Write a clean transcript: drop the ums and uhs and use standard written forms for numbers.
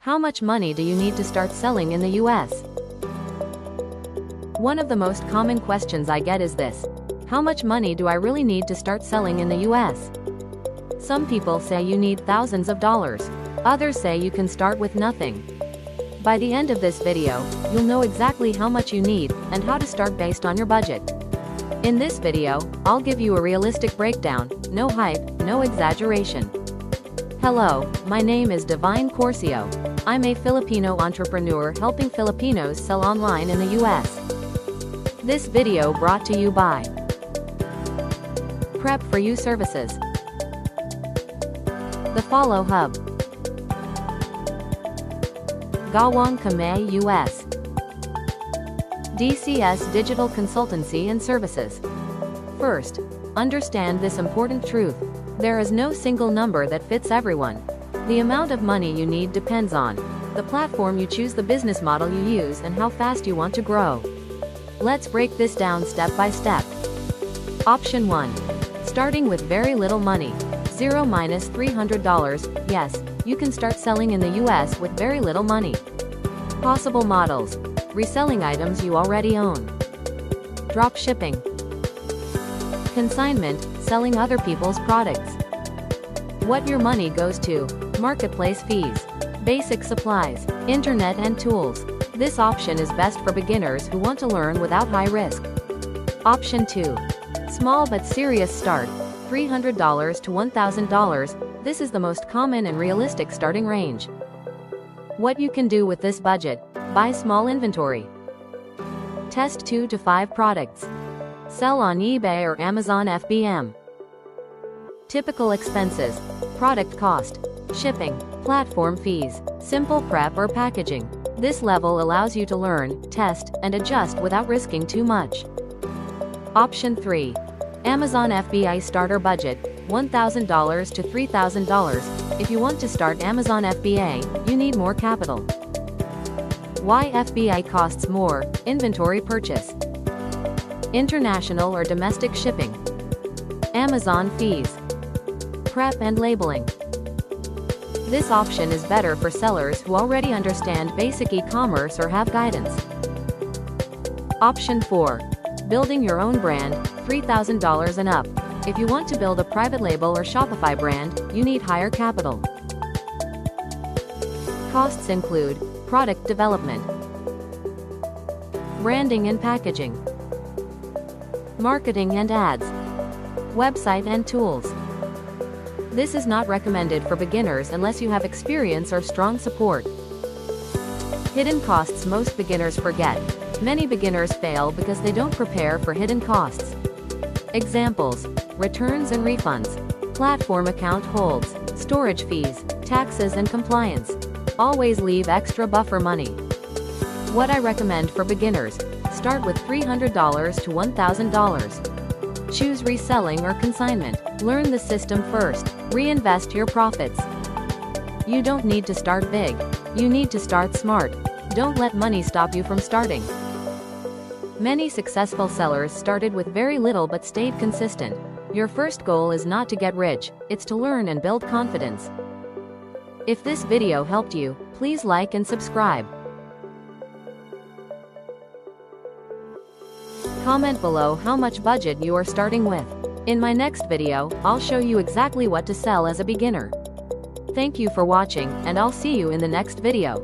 How much money do you need to start selling in the US? One of the most common questions I get is this: how much money do I really need to start selling in the US? Some people say you need thousands of dollars. Others say you can start with nothing. By the end of this video, you'll know exactly how much you need and how to start based on your budget. In this video, I'll give you a realistic breakdown, no hype, no exaggeration. Hello, my name is Divine Corcio. I'm a Filipino entrepreneur helping Filipinos sell online in the US. This video brought to you by Prep for You Services, The Follow Hub, Gawang Kame US, DCS Digital Consultancy and Services. First, understand this important truth. There is no single number that fits everyone. The amount of money you need depends on the platform you choose, the business model you use, and how fast you want to grow. Let's break this down step by step. Option 1. Starting with very little money. $0–300. Yes, you can start selling in the US with very little money. Possible models: reselling items you already own, drop shipping, consignment, selling other people's products. What your money goes to: marketplace fees, basic supplies, internet and tools. This option is best for beginners who want to learn without high risk. Option 2. Small but serious start. $300 to $1,000. This is the most common and realistic starting range. What you can do with this budget: buy small inventory, test 2 to 5 products, sell on eBay or Amazon FBM. Typical expenses: product cost, shipping, platform fees, simple prep or packaging. This level allows you to learn, test, and adjust without risking too much. Option 3. Amazon FBA starter budget, $1,000 to $3,000. If you want to start Amazon FBA, you need more capital. Why FBA costs more: inventory purchase, international or domestic shipping, Amazon fees, prep and labeling. This option is better for sellers who already understand basic e-commerce or have guidance. Option 4. Building your own brand, $3,000 and up. If you want to build a private label or Shopify brand, you need higher capital. Costs include product development, branding and packaging, marketing and ads, website and tools. This is not recommended for beginners unless you have experience or strong support. Hidden costs most beginners forget. Many beginners fail because they don't prepare for hidden costs. Examples: returns and refunds, platform account holds, storage fees, taxes and compliance. Always leave extra buffer money. What I recommend for beginners: start with $300 to $1,000. Choose reselling or consignment. Learn the system first. Reinvest your profits. You don't need to start big. You need to start smart. Don't let money stop you from starting. Many successful sellers started with very little but stayed consistent. Your first goal is not to get rich, it's to learn and build confidence. If this video helped you, please like and subscribe. Comment below how much budget you are starting with. In my next video, I'll show you exactly what to sell as a beginner. Thank you for watching, and I'll see you in the next video.